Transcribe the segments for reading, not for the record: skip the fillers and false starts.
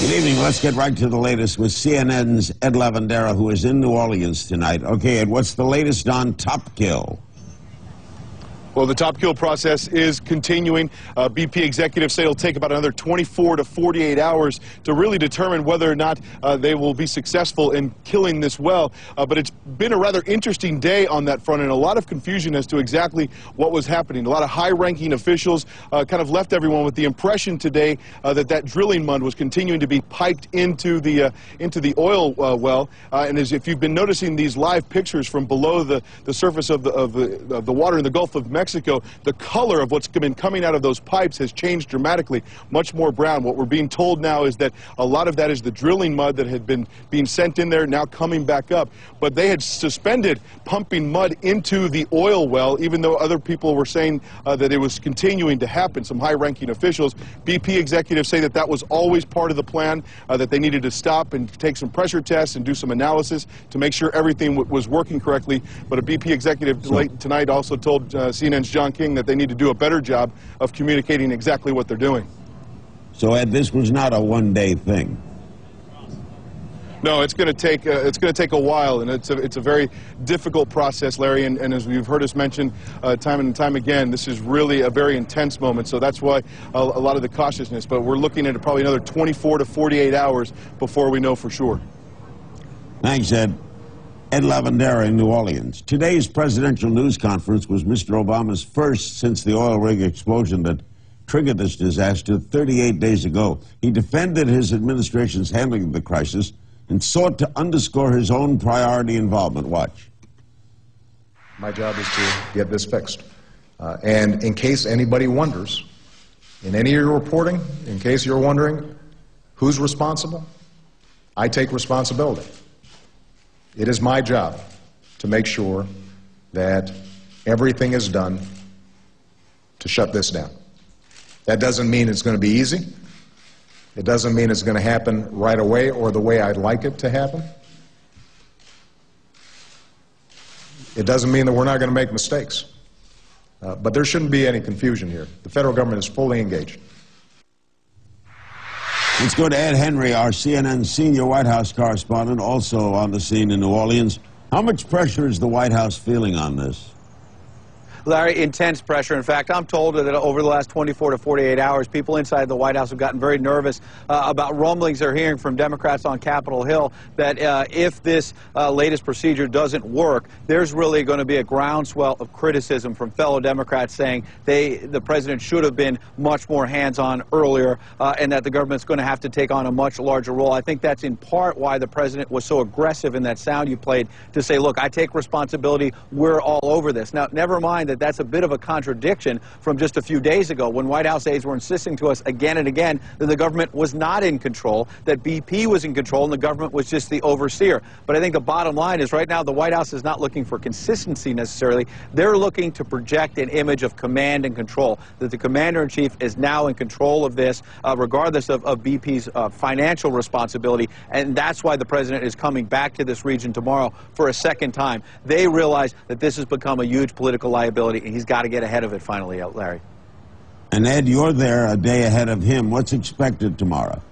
Good evening. Let's get right to the latest with CNN's Ed Lavandera, who is in New Orleans tonight. Okay, Ed, what's the latest on Top Kill? Well, the top kill process is continuing. BP executives say it'll take about another 24 to 48 hours to really determine whether or not they will be successful in killing this well. But it's been a rather interesting day on that front, and a lot of confusion as to exactly what was happening. A lot of high-ranking officials kind of left everyone with the impression today that drilling mud was continuing to be piped into the oil well. And as if you've been noticing these live pictures from below the surface of the water in the Gulf of Mexico, the color of what's been coming out of those pipes has changed dramatically, much more brown. What we're being told now is that a lot of that is the drilling mud that had been being sent in there, now coming back up. But they had suspended pumping mud into the oil well, even though other people were saying that it was continuing to happen. Some high-ranking officials, BP executives say that that was always part of the plan, that they needed to stop and take some pressure tests and do some analysis to make sure everything was working correctly. But a BP executive late tonight also told CNN's John King that they need to do a better job of communicating exactly what they're doing. So, Ed, this was not a one-day thing. No, it's going to take a while, and it's a very difficult process, Larry. And as you've heard us mention time and time again, this is really a very intense moment. So that's why a lot of the cautiousness. But we're looking at probably another 24 to 48 hours before we know for sure. Thanks, Ed. Ed Lavandera in New Orleans. Today's presidential news conference was Mr. Obama's first since the oil rig explosion that triggered this disaster 38 days ago. He defended his administration's handling of the crisis and sought to underscore his own priority involvement. Watch. My job is to get this fixed. And in case anybody wonders, in any of your reporting, in case you're wondering who's responsible, I take responsibility. It is my job to make sure that everything is done to shut this down. That doesn't mean it's going to be easy. It doesn't mean it's going to happen right away or the way I'd like it to happen. It doesn't mean that we're not going to make mistakes. But there shouldn't be any confusion here. The federal government is fully engaged. Let's go to Ed Henry, our CNN senior White House correspondent, also on the scene in New Orleans. How much pressure is the White House feeling on this? Larry, intense pressure. In fact, I'm told that over the last 24 to 48 hours, people inside the White House have gotten very nervous about rumblings they're hearing from Democrats on Capitol Hill that if this latest procedure doesn't work, there's really going to be a groundswell of criticism from fellow Democrats saying the president should have been much more hands-on earlier and that the government's going to have to take on a much larger role. I think that's in part why the president was so aggressive in that sound you played to say, look, I take responsibility. We're all over this. Now, never mind that that's a bit of a contradiction from just a few days ago when White House aides were insisting to us again and again that the government was not in control, that BP was in control and the government was just the overseer. But I think the bottom line is right now the White House is not looking for consistency necessarily. They're looking to project an image of command and control, that the commander-in-chief is now in control of this, regardless of BP's financial responsibility. And that's why the president is coming back to this region tomorrow for a second time. They realize that this has become a huge political liability, and he's got to get ahead of it finally, Larry. And Ed, you're there a day ahead of him. What's expected tomorrow?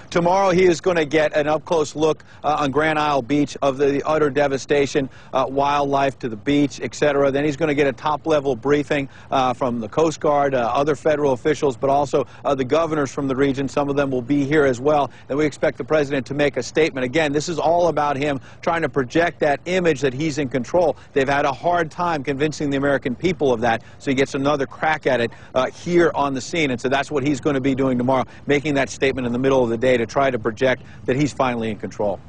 Tomorrow he is going to get an up-close look on Grand Isle Beach of the utter devastation, wildlife to the beach, etc. Then he's going to get a top-level briefing from the Coast Guard, other federal officials, but also the governors from the region. Some of them will be here as well. And we expect the president to make a statement. Again, this is all about him trying to project that image that he's in control. They've had a hard time convincing the American people of that, so he gets another crack at it here on the scene. And so that's what he's going to be doing tomorrow, making that statement in the middle of the day to try to project that he's finally in control.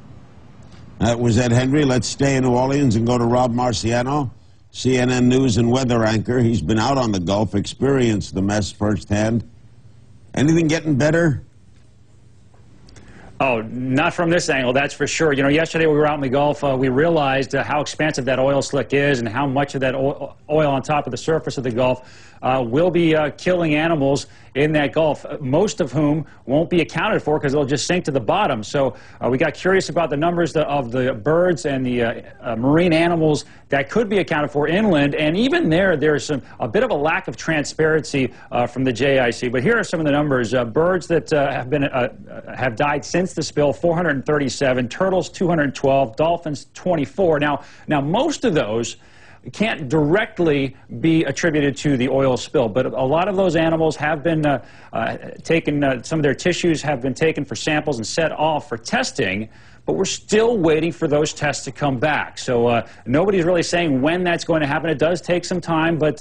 That was Ed Henry. Let's stay in New Orleans and go to Rob Marciano, CNN news and weather anchor. He's been out on the Gulf, experienced the mess firsthand. Anything getting better? Oh, not from this angle, that's for sure. You know, yesterday we were out in the Gulf. We realized how expansive that oil slick is and how much of that oil on top of the surface of the Gulf will be killing animals in that Gulf, most of whom won't be accounted for because they'll just sink to the bottom. So we got curious about the numbers of the birds and the marine animals that could be accounted for inland. And even there's a bit of a lack of transparency from the JIC. But here are some of the numbers. Birds that have died since the spill, 437, turtles 212, dolphins 24. Now most of those can't directly be attributed to the oil spill, but a lot of those animals have been taken, some of their tissues have been taken for samples and set off for testing, but we're still waiting for those tests to come back. So nobody's really saying when that's going to happen. It does take some time, but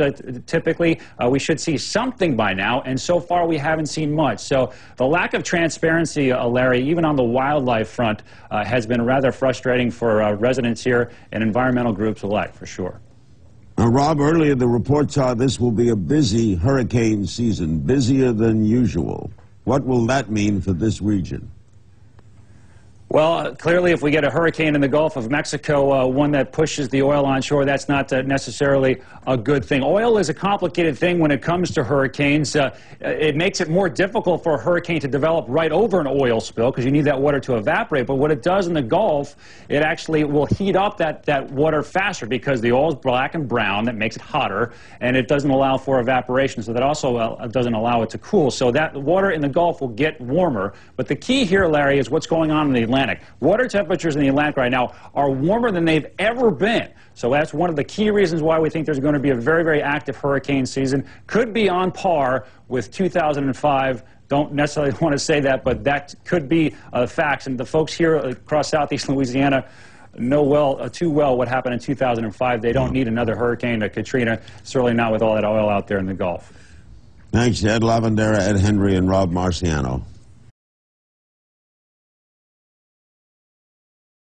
typically we should see something by now, and so far we haven't seen much. So the lack of transparency, Larry, even on the wildlife front, has been rather frustrating for residents here and environmental groups alike, for sure. Now, Rob, earlier the reports are this will be a busy hurricane season, busier than usual. What will that mean for this region? Well, clearly, if we get a hurricane in the Gulf of Mexico, one that pushes the oil onshore, that's not necessarily a good thing. Oil is a complicated thing when it comes to hurricanes. It makes it more difficult for a hurricane to develop right over an oil spill because you need that water to evaporate. But what it does in the Gulf, it actually will heat up that water faster because the oil is black and brown. That makes it hotter, and it doesn't allow for evaporation, so that also doesn't allow it to cool. So that water in the Gulf will get warmer. But the key here, Larry, is what's going on in the Atlantic. Water temperatures in the Atlantic right now are warmer than they've ever been. So that's one of the key reasons why we think there's going to be a very, very active hurricane season. Could be on par with 2005. Don't necessarily want to say that, but that could be facts. And the folks here across southeast Louisiana know too well what happened in 2005. They don't need another hurricane, Katrina, certainly not with all that oil out there in the Gulf. Thanks, Ed Lavandera, Ed Henry, and Rob Marciano.